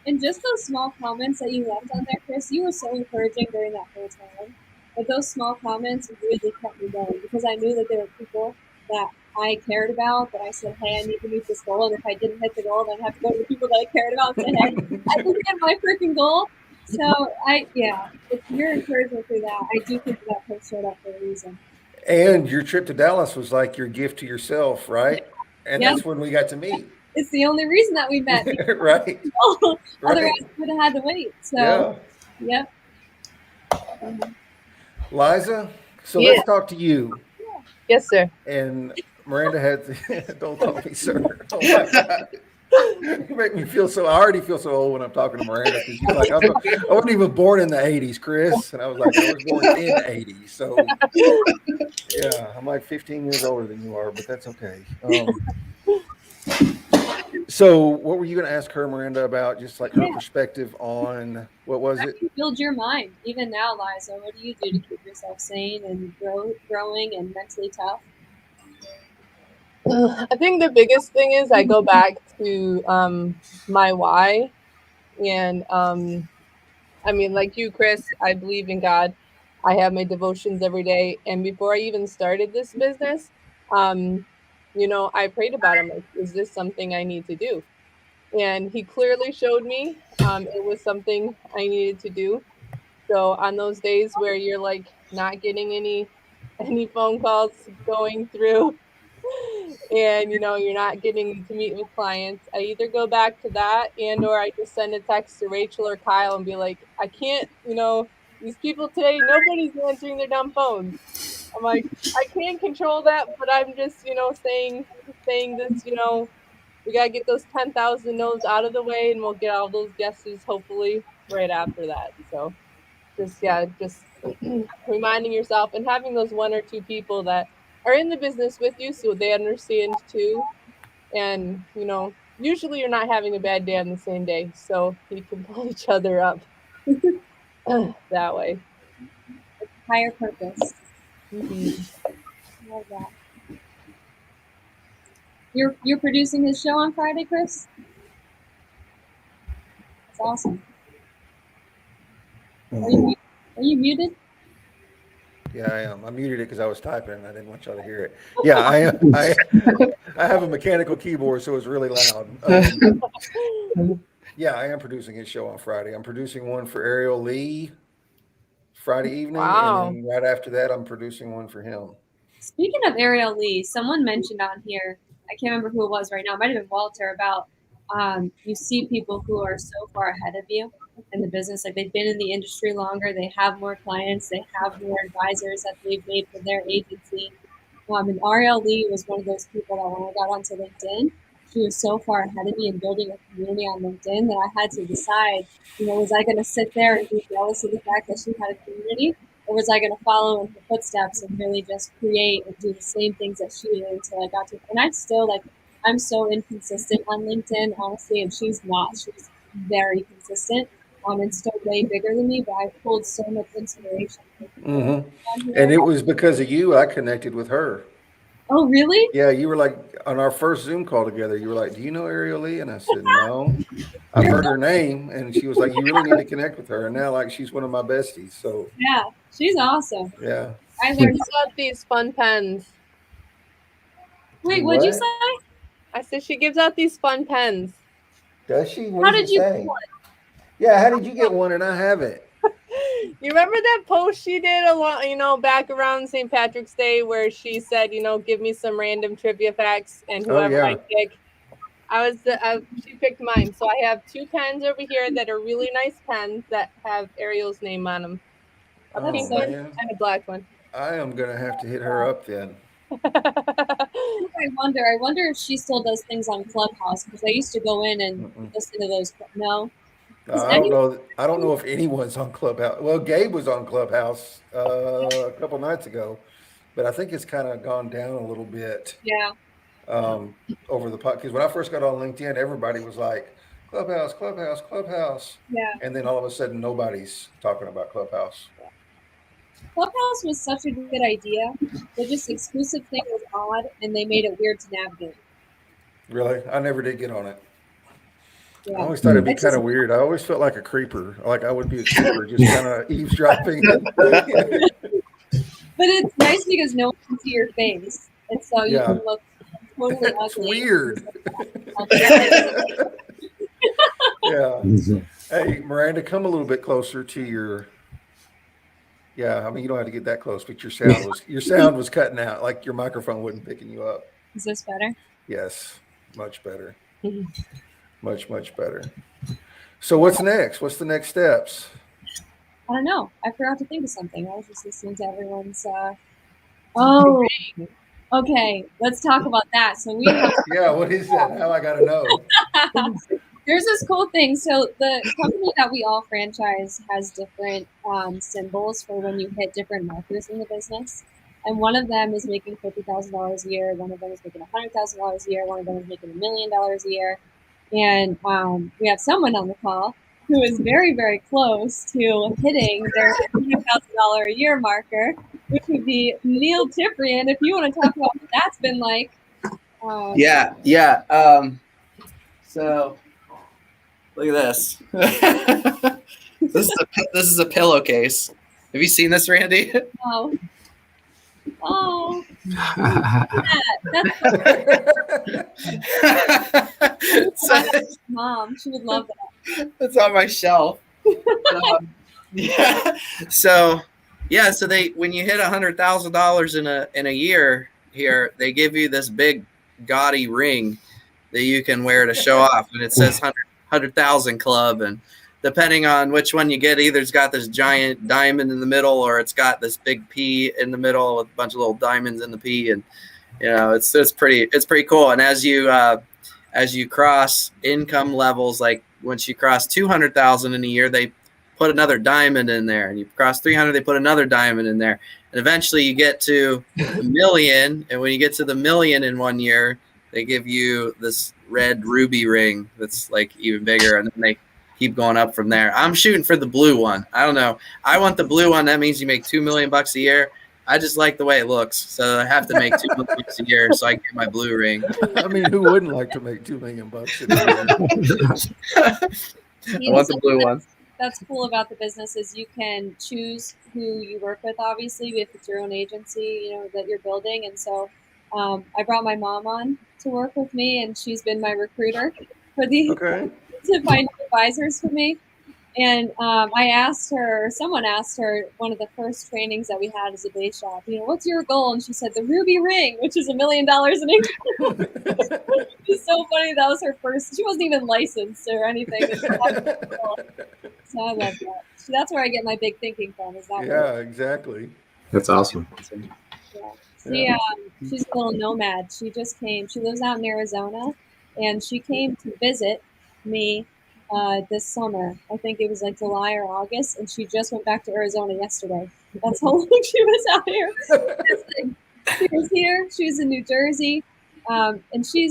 And just those small comments that you left on there, Chris, you were so encouraging during that whole time. But those small comments really kept me going because I knew that there were people that I cared about, that I said, hey, I need to meet this goal. And if I didn't hit the goal, then I have to go to the people that I cared about and say, hey, I didn't hit my freaking goal. So if you're encouragement through that, I do think that post showed up for a reason. And your trip to Dallas was like your gift to yourself, right? And that's when we got to meet. It's the only reason that we met. Right. Otherwise, we would have had to wait. So, yep. Liza, so let's talk to you. Yes, sir. And Miranda had to, don't call me sir. Oh my God. You make me feel so, I already feel so old when I'm talking to Miranda because she's like, I wasn't even born in the 80s, Chris. And I was like, I was born in the 80s. So, yeah, I'm like 15 years older than you are, but that's okay. So what were you going to ask her, Miranda, about just like her perspective on, what was it? Build your mind. Even now, Liza, what do you do to keep yourself sane and growing and mentally tough? I think the biggest thing is I go back to my why. And I mean, like you, Chris, I believe in God. I have my devotions every day. And before I even started this business, I prayed about him. Like, is this something I need to do? And he clearly showed me it was something I needed to do. So on those days where you're like not getting any phone calls going through and you're not getting to meet with clients, I either go back to that or I just send a text to Rachel or Kyle and be like, I can't, these people today, nobody's answering their dumb phones. I'm like, I can't control that, but I'm just, saying this, we got to get those 10,000 no's out of the way and we'll get all those guesses hopefully right after that. So just reminding yourself and having those 1 or 2 people that are in the business with you so they understand too. And, usually you're not having a bad day on the same day. So you can pull each other up that way. Higher purpose. Mm-hmm. Love that. You're producing his show on Friday, Chris? That's awesome. Are you muted? Yeah, I am. I muted it because I was typing and I didn't want y'all to hear it. Yeah, I am. I have a mechanical keyboard, so it's really loud. Yeah, I am producing his show on Friday. I'm producing one for Ariel Lee Friday evening. Wow. And then right after that, I'm producing one for him. Speaking of Ariel Lee, someone mentioned on here, I can't remember who it was right now, it might have been Walter, about you see people who are so far ahead of you in the business. Like they've been in the industry longer, they have more clients, they have more advisors that they've made for their agency. And Ariel Lee was one of those people that when I got onto LinkedIn, she was so far ahead of me in building a community on LinkedIn that I had to decide, was I going to sit there and be jealous of the fact that she had a community? Or was I going to follow in her footsteps and really just create and do the same things that she did until I got to? And I'm still I'm so inconsistent on LinkedIn, honestly, and she's not. She's very consistent and still way bigger than me, but I've pulled so much inspiration. Mm-hmm. And it was because of you I connected with her. Oh, really? Yeah, you were like on our first Zoom call together. You were like, "Do you know Ariel Lee?" And I said, "No, I've heard her name." And she was like, "You really need to connect with her." And now, like, she's one of my besties. So yeah, she's awesome. Yeah. I learned about these fun pens. Wait, what'd you say? I said she gives out these fun pens. Does she? How did you get one? Yeah, how did you get one and I have it? You remember that post she did back around St. Patrick's Day where she said, give me some random trivia facts and Oh, whoever yeah. I pick. She picked mine. So I have 2 pens over here that are really nice pens that have Ariel's name on them. A Oh, pink one man. and a black one. I am going to have to hit her up then. I wonder if she still does things on Clubhouse, because I used to go in and listen to those. No. I don't know. I don't know if anyone's on Clubhouse. Well, Gabe was on Clubhouse a couple nights ago, but I think it's kind of gone down a little bit. Yeah. Over the podcast. When I first got on LinkedIn, everybody was like, Clubhouse, Clubhouse, Clubhouse. Yeah. And then all of a sudden, nobody's talking about Clubhouse. Clubhouse was such a good idea. The just exclusive thing was odd, and they made it weird to navigate. Really? I never did get on it. Yeah. I always thought it'd be kind of weird. I always felt like a creeper. Like I would be a creeper, just kind of eavesdropping. But it's nice because no one can see your face. And so you can look totally ugly. It's weird. Yeah. Hey, Miranda, come a little bit closer to your. Yeah, I mean you don't have to get that close, but your sound was cutting out, like your microphone wasn't picking you up. Is this better? Yes, much better. Much better. So what's next? What's the next steps? I don't know. I forgot to think of something. I was just listening to everyone's. Okay. Let's talk about that. So we have. Yeah, what is that? Now I got to know. There's this cool thing. So the company that we all franchise has different symbols for when you hit different markers in the business. And one of them is making $50,000 a year. One of them is making $100,000 a year. One of them is making $1 million a year. And we have someone on the call who is very, very close to hitting their $100,000 a year marker, which would be Neil Ciprian. If you want to talk about what that's been like. So look at this. This is a pillowcase. Have you seen this, Randy? No. Oh, that's mom. She would love that. It's on my shelf. So when you hit $100,000 in a year here, they give you this big gaudy ring that you can wear to show off, and it says 100,000 Club, and depending on which one you get, either it's got this giant diamond in the middle or it's got this big P in the middle with a bunch of little diamonds in the P. And, it's pretty cool. And as you cross income levels, like once you cross 200,000 in a year, they put another diamond in there, and you cross 300, they put another diamond in there. And eventually you get to a million. And when you get to the million in 1 year, they give you this red ruby ring that's like even bigger. And then they keep going up from there. I'm shooting for the blue one. I don't know. I want the blue one. That means you make $2 million a year. I just like the way it looks, so I have to make $2 million a year so I can get my blue ring. I mean, who wouldn't like to make $2 million a year? I want the blue one. That's cool about the business is you can choose who you work with. Obviously, if it's your own agency, that you're building. And so, I brought my mom on to work with me, and she's been my recruiter for to find advisors for me. And someone asked her, one of the first trainings that we had as a base shop, what's your goal? And she said, the ruby ring, which is $1 million in income. It's so funny. That was her first. She wasn't even licensed or anything. So I love that. So that's where I get my big thinking from. Is that yeah, exactly. That's awesome. Yeah. She's a little nomad. She just came. She lives out in Arizona, and she came to visit me this summer. I think it was like July or August, and she just went back to Arizona yesterday. That's how long she was out here. She was here. She was in New Jersey, and she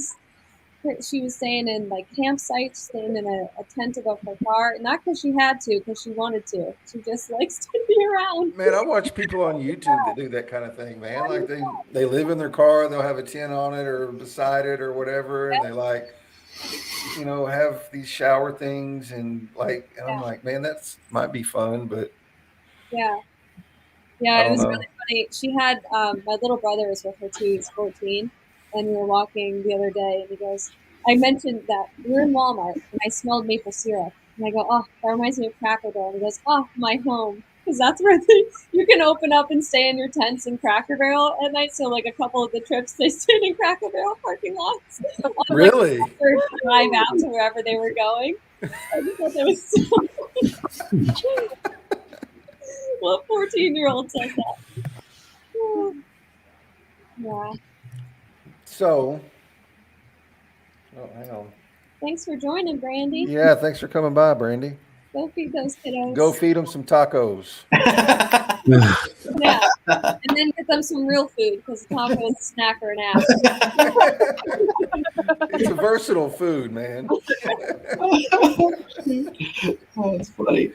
was staying in like campsites, staying in a tent above her car. Not because she had to, because she wanted to. She just likes to be around. Man, I watch people on YouTube that do that kind of thing, man. Like they live in their car, they'll have a tent on it or beside it or whatever, and they like, have these shower things and I'm like, man, that's might be fun, but yeah, it was really funny. She had my little brother was with her too. He's 14, and we were walking the other day, and he goes, I mentioned that we were in Walmart, and I smelled maple syrup, and I go, oh, that reminds me of Cracker Barrel. And he goes, oh, my home. because that's where you can open up and stay in your tents in Cracker Barrel at night. So like a couple of the trips they stayed in Cracker Barrel parking lots. Really? Or drive out to wherever they were going. I just thought that was so what 14-year-old says that? Yeah. So, oh, hang on. Thanks for joining, Brandy. Yeah, thanks for coming by, Brandy. Go feed those kiddos. Go feed them some tacos. Yeah. And then get them some real food because taco is a snack or an ass. It's a versatile food, man. Oh, that's funny.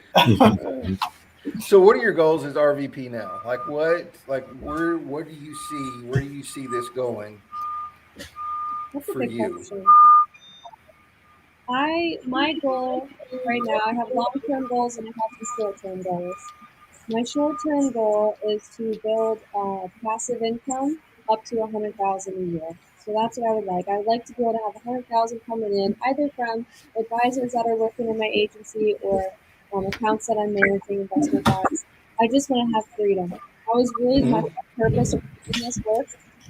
So what are your goals as RVP now? Like what do you see? Where do you see this going? That's a For good you. question. My goal right now, I have long-term goals and I have some short-term goals. My short-term goal is to build passive income up to $100,000 a year. So that's what I would like. I would like to be able to have $100,000 coming in, either from advisors that are working in my agency or accounts that I'm managing, investment accounts. I just want to have freedom. That was really my purpose of doing this work,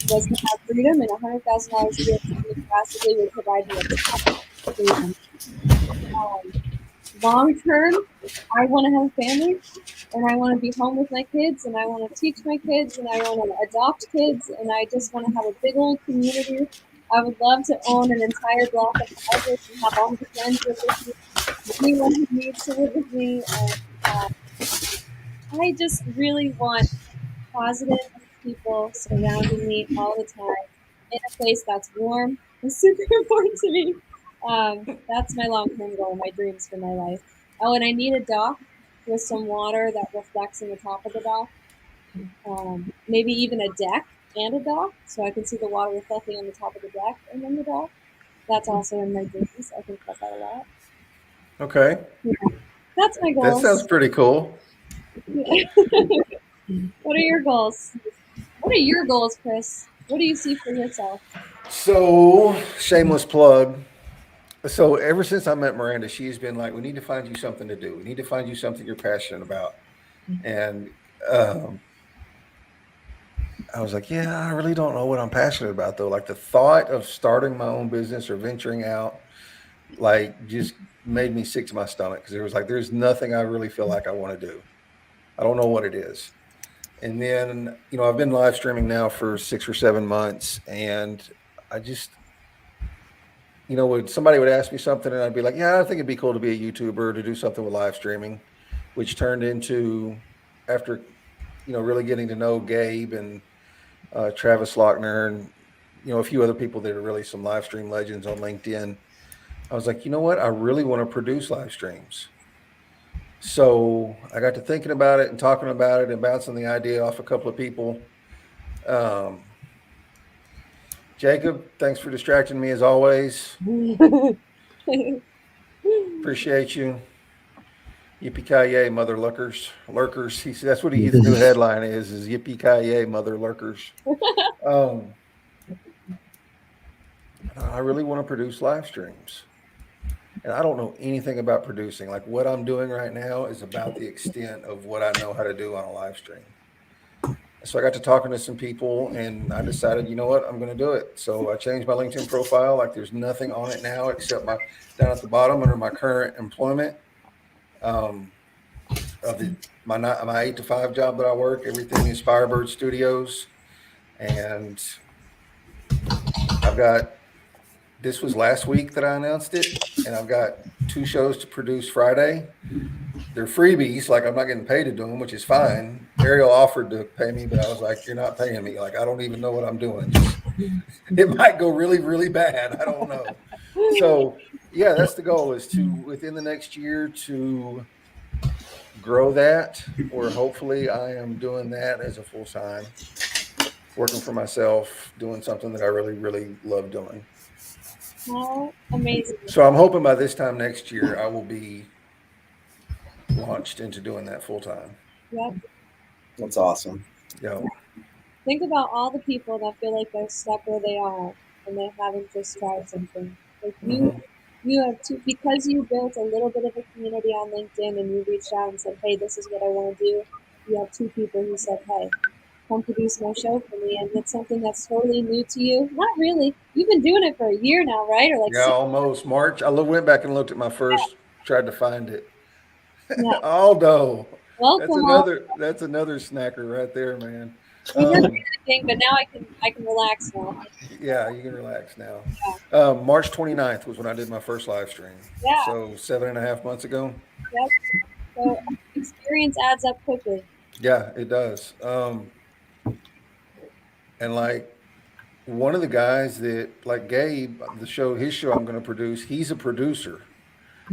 was to have freedom, and $100,000 a year passively would provide me a ton of freedom. Long term, I want to have a family, and I want to be home with my kids, and I want to teach my kids, and I want to adopt kids, and I just want to have a big old community. I would love to own an entire block of houses and have all my friends live with me, anyone who needs to live with me. And I just really want positive people surrounding me all the time in a place that's warm. It's super important to me. That's my long-term goal, my dreams for my life. Oh, and I need a dock with some water that reflects in the top of the dock. Maybe even a deck and a dock, so I can see the water reflecting on the top of the deck and then the dock. That's also in my dreams. I think about that a lot. Okay. Yeah. That's my That goals. sounds pretty cool. Yeah. What are your goals? What are your goals, Chris? What do you see for yourself? So, shameless plug. So, ever since I met Miranda, she's been like, we need to find you something to do. We need to find you something you're passionate about. And I was like, yeah, I really don't know what I'm passionate about, though. Like the thought of starting my own business or venturing out, like just made me sick to my stomach because it was like, there's nothing I really feel like I want to do. I don't know what it is. And then, I've been live streaming now for 6 or 7 months, and I just, somebody would ask me something and I'd be like, yeah, I think it'd be cool to be a YouTuber, to do something with live streaming, which turned into, after, really getting to know Gabe and Travis Lochner and, a few other people that are really some live stream legends on LinkedIn. I was like, you know what? I really want to produce live streams. So I got to thinking about it and talking about it and bouncing the idea off a couple of people. Jacob, thanks for distracting me as always. Appreciate you. Yippee-ki-yay, mother lurkers. That's what his new headline is yippee-ki-yay, mother lurkers. I really want to produce live streams. And I don't know anything about producing. Like what I'm doing right now is about the extent of what I know how to do on a live stream. So I got to talking to some people and I decided, you know what, I'm going to do it. So I changed my LinkedIn profile. Like there's nothing on it now except down at the bottom under my current employment of my 8 to 5 job that I work. Everything is Firebird Studios. And this was last week that I announced it, and I've got 2 shows to produce Friday. They're freebies, like I'm not getting paid to do them, which is fine. Ariel offered to pay me, but I was like, you're not paying me. Like, I don't even know what I'm doing. It might go really, really bad. I don't know. So yeah, that's the goal, is to, within the next year, to grow that, or hopefully I am doing that as a full-time, working for myself, doing something that I really, really love doing. How amazing. So I'm hoping by this time next year, I will be launched into doing that full time. Yep. That's awesome. Yeah. Think about all the people that feel like they're stuck where they are and they haven't just tried something. Like you You have two, because you built a little bit of a community on LinkedIn and you reached out and said, hey, this is what I want to do. You have two people who said, hey, come produce my show for me. And it's something that's totally new to you. Not really. You've been doing it for a year now, right? Or like Yeah, 6 almost March. I went back and looked at my first, tried to find it. Yeah. Aldo. Welcome. That's another snacker right there, man. We weren't doing anything, but now I can relax now. Yeah, you can relax now. Yeah. March 29th was when I did my first live stream. Yeah. So 7.5 months ago. Yep. So experience adds up quickly. Yeah, it does. And like one of the guys that, like Gabe, his show I'm going to produce, he's a producer.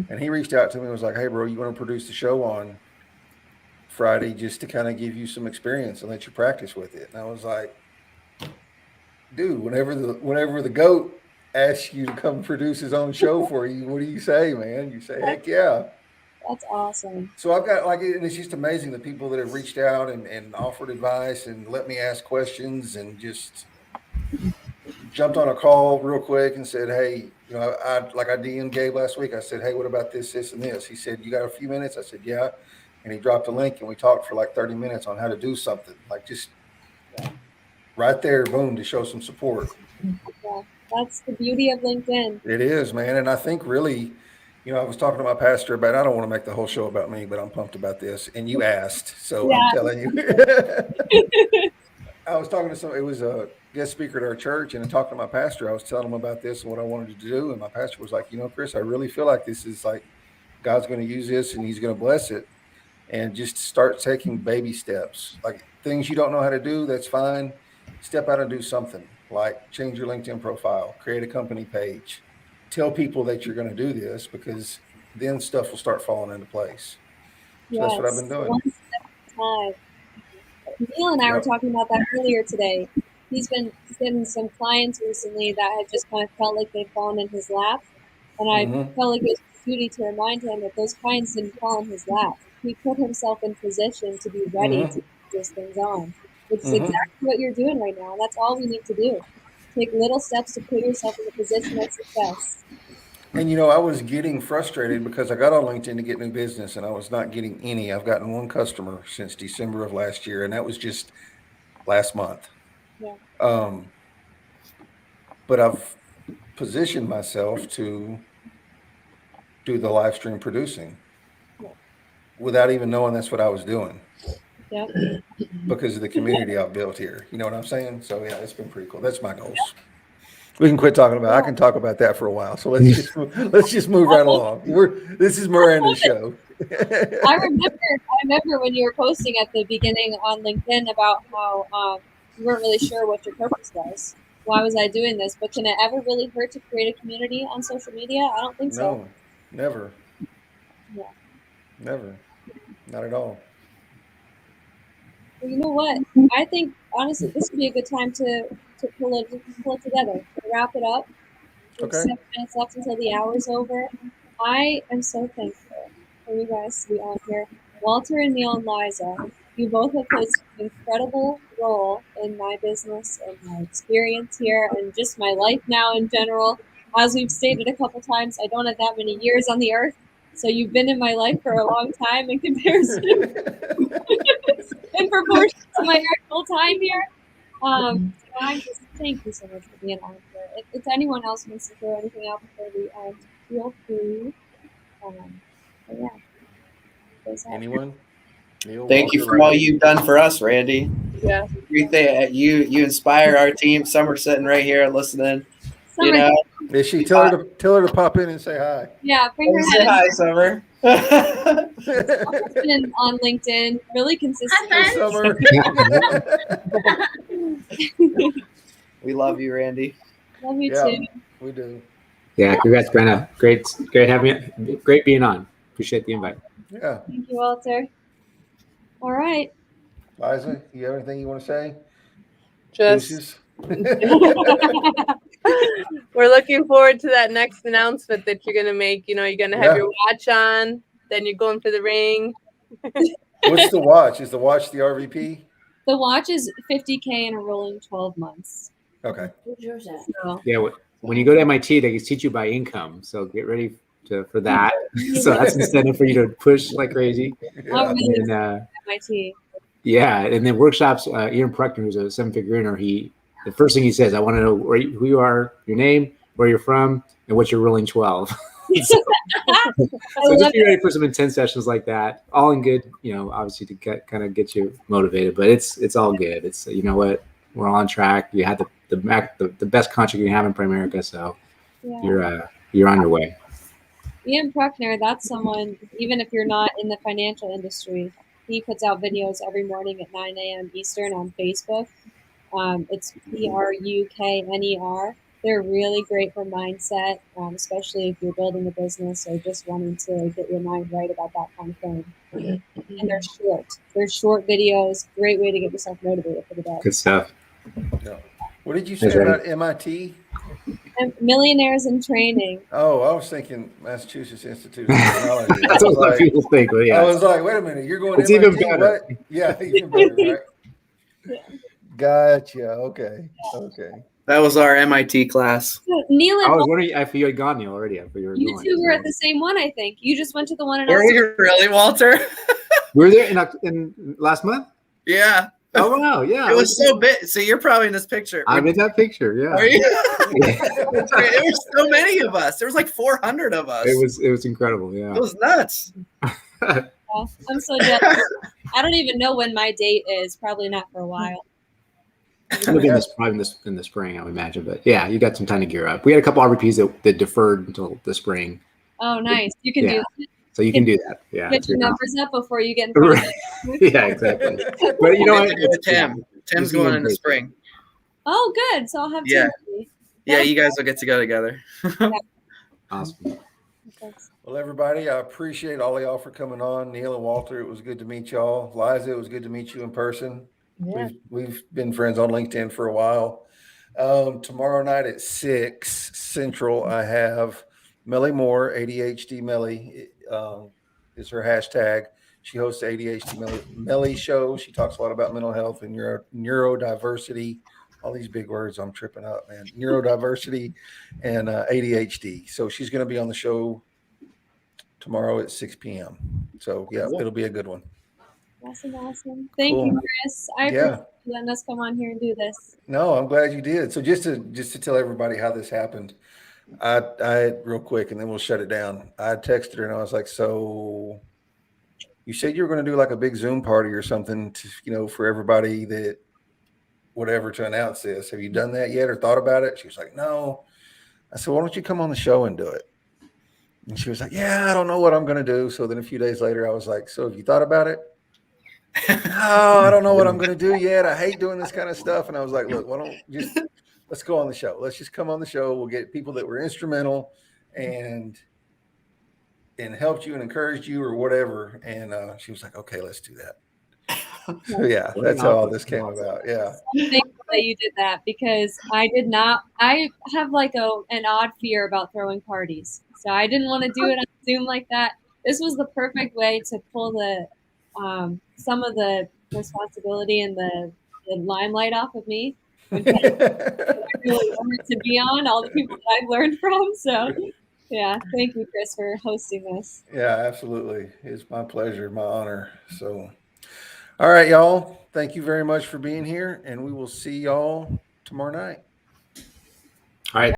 And he reached out to me and was like, hey, bro, you want to produce the show on Friday just to kind of give you some experience and let you practice with it? And I was like, dude, whenever the GOAT asks you to come produce his own show for you, what do you say, man? You say, heck yeah. That's awesome. So I've got and it's just amazing the people that have reached out and offered advice and let me ask questions and just jumped on a call real quick and said, hey, I DM'd Gabe last week. I said, hey, what about this, and this? He said, you got a few minutes? I said, yeah. And he dropped a link and we talked for like 30 minutes on how to do something. Like just right there, boom, to show some support. Yeah, that's the beauty of LinkedIn. It is, man. And I think really, I was talking to my pastor about, I don't want to make the whole show about me, but I'm pumped about this. And you asked, so Yeah. I'm telling you. I was talking to it was a guest speaker at our church, and talking to my pastor, I was telling him about this and what I wanted to do. And my pastor was like, Chris, I really feel like this is like God's going to use this and he's going to bless it. And just start taking baby steps, like things you don't know how to do. That's fine. Step out and do something, like change your LinkedIn profile, create a company page, tell people that you're going to do this, because then stuff will start falling into place. So that's what I've been doing. One step at a time. Neil and I were talking about that earlier today. He's been getting some clients recently that had just kind of felt like they'd fallen in his lap. And I felt like it was his duty to remind him that those clients didn't fall in his lap. He put himself in position to be ready to take those things on, which is exactly what you're doing right now. And that's all we need to do. Take little steps to put yourself in a position of success. And, I was getting frustrated because I got on LinkedIn to get new business and I was not getting any. I've gotten one customer since December of last year, and that was just last month. Yeah. But I've positioned myself to do the live stream producing without even knowing that's what I was doing. Yeah. Because of the community I've built here. You know what I'm saying? So yeah, it's been pretty cool. That's my goals. We can quit talking about. I can talk about that for a while. So let's just move right along. This is Miranda's show. I remember when you were posting at the beginning on LinkedIn about how you weren't really sure what your purpose was. Why was I doing this? But can it ever really hurt to create a community on social media? I don't think so. No, never. Yeah. Never. Not at all. Well, you know what? I think honestly, this would be a good time to pull it together, to wrap it up. Okay. 7 minutes left until the hour's over. I am so thankful for you guys to be on here. Walter and Neil and Liza, you both have played an incredible role in my business and my experience here and just my life now in general. As we've stated a couple times, I don't have that many years on the earth, so you've been in my life for a long time in comparison, in proportion to my actual time here. I just thank you so much for being on here. If anyone else wants to throw anything out before we end, feel free. But yeah. Anyone? Neil, Thank you for all you've done for us, Randy. Yeah. You inspire our team. Some are sitting right here listening. Summer, Is she tell her to pop in and say hi? Yeah, bring her Say head hi, Summer. Summer's been on LinkedIn, really consistent. Hey, Summer. We love you, Randy. Love you too. We do. Yeah, congrats, Brenna. Great having you. Great being on. Appreciate the invite. Yeah. Thank you, Walter. All right. Liza, you have anything you want to say? Just we're looking forward to that next announcement that you're gonna make. You're gonna have your watch on, then you're going for the ring. What's the watch? Is the watch the RVP? The watch is $50K in a rolling 12 months. Okay. So, Yeah, when you go to MIT, they teach you by income. So get ready for that. So that's incentive for you to push like crazy. Oh, really? And then, MIT. yeah, and then workshops. Ian Pruckner, who's a 7-figure earner, the first thing he says, I want to know who you are, your name, where you're from, and what's your rolling 12. So just be ready for some intense sessions like that. All in good, obviously to get you motivated. But it's all good. It's you know what, we're all on track. You had the best contract you can have in Primerica, so Yeah. you're on your way. Ian Pruckner, that's someone, even if you're not in the financial industry, he puts out videos every morning at 9 a.m. Eastern on Facebook. It's PRUKNER. They're really great for mindset, especially if you're building a business or just wanting to get your mind right about that kind of thing. And they're short. They're short videos. Great way to get yourself motivated for the day. Good stuff. Yeah. What did you say about MIT? And Millionaires in Training. Oh, I was thinking Massachusetts Institute of Technology. That's what a lot of people think. But yeah, I was like, wait a minute, you're going it's MIT? even better. What? Yeah, even better, right? Yeah. Gotcha. Okay. That was our MIT class. So, Neil I and was wondering if you had gone, Neil, already. I figured you two were at the same one, I think. You just went to the one in Were Austin. you really, Walter? We were there in last month. Yeah. Oh wow, yeah. It was so big. So you're probably in this picture. I'm in that picture. Yeah. Are you? That's right. There were so many of us. There was like 400 of us. It was incredible. Yeah. It was nuts. Oh, I'm so jealous. I don't even know when my date is. Probably not for a while. Probably in the spring, I would imagine. But yeah, you got some time to gear up. We had a couple RVPs that deferred until the spring. Oh, nice. You can do that. So you can do that. Yeah. Get your numbers up before you get in front of it. Yeah, exactly. But you know what? Tim's going in the spring. Oh, good. So I'll have Yeah. Tim. Yeah, you guys will get to go together. Awesome. Well, everybody, I appreciate all of y'all for coming on. Neil and Walter, it was good to meet y'all. Liza, it was good to meet you in person. Yeah. We've been friends on LinkedIn for a while. Tomorrow night at 6 Central, I have Melly Moore, ADHD Melly, is her hashtag. She hosts the ADHD Melly show. She talks a lot about mental health and neurodiversity. All these big words, I'm tripping up, man. Neurodiversity and ADHD. So she's going to be on the show tomorrow at 6 p.m. So yeah, it'll be a good one. Awesome. Thank you, Chris. I appreciate you letting us come on here and do this. No, I'm glad you did. So just to tell everybody how this happened, I real quick, and then we'll shut it down. I texted her and I was like, so you said you were going to do like a big Zoom party or something to, for everybody that whatever to announce this. Have you done that yet or thought about it? She was like, no. I said, why don't you come on the show and do it? And she was like, yeah, I don't know what I'm going to do. So then a few days later, I was like, so have you thought about it? No, I don't know what I'm going to do yet. I hate doing this kind of stuff. And I was like, look, why don't let's go on the show. Let's just come on the show. We'll get people that were instrumental and helped you and encouraged you or whatever. And she was like, okay, let's do that. So yeah, that's how all this came about. Yeah. Thank you that you did that because I have like an odd fear about throwing parties. So I didn't want to do it on Zoom like that. This was the perfect way to pull the some of the responsibility and the limelight off of me. I really wanted to be on all the people that I've learned from. So yeah, thank you, Chris, for hosting this. Yeah, absolutely. It's my pleasure, my honor. So all right, y'all. Thank you very much for being here, and we will see y'all tomorrow night. All right.